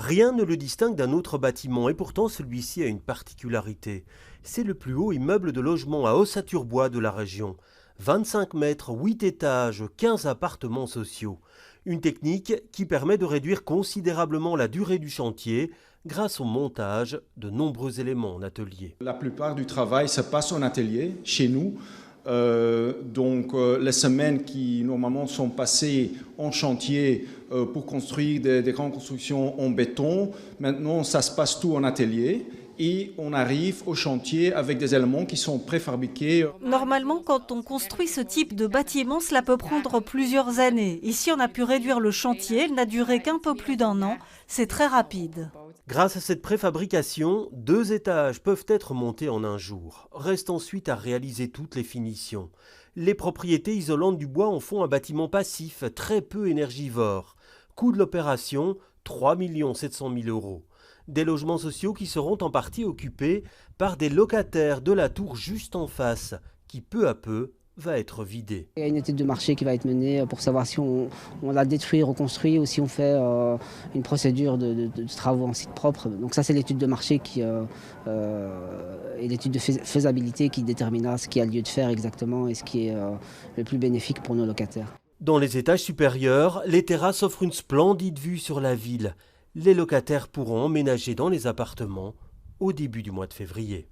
Rien ne le distingue d'un autre bâtiment et pourtant celui-ci a une particularité. C'est le plus haut immeuble de logement à Ossaturbois de la région. 25 mètres, 8 étages, 15 appartements sociaux. Une technique qui permet de réduire considérablement la durée du chantier grâce au montage de nombreux éléments en atelier. La plupart du travail se passe en atelier, chez nous. Les semaines qui normalement sont passées en chantier pour construire des grandes constructions en béton, maintenant ça se passe tout en atelier et on arrive au chantier avec des éléments qui sont préfabriqués. Normalement, quand on construit ce type de bâtiment, cela peut prendre plusieurs années. Ici, on a pu réduire le chantier, il n'a duré qu'un peu plus d'un an, c'est très rapide. Grâce à cette préfabrication, 2 étages peuvent être montés en un jour. Reste ensuite à réaliser toutes les finitions. Les propriétés isolantes du bois en font un bâtiment passif, très peu énergivore. Coût de l'opération, 3 700 000 €. Des logements sociaux qui seront en partie occupés par des locataires de la tour juste en face, qui peu à peu va être vidée. Il y a une étude de marché qui va être menée pour savoir si on la détruit, reconstruit ou si on fait une procédure de travaux en site propre. Donc ça c'est l'étude de marché et l'étude de faisabilité qui déterminera ce qu'il y a lieu de faire exactement et ce qui est le plus bénéfique pour nos locataires. Dans les étages supérieurs, les terrasses offrent une splendide vue sur la ville. Les locataires pourront emménager dans les appartements au début du mois de février.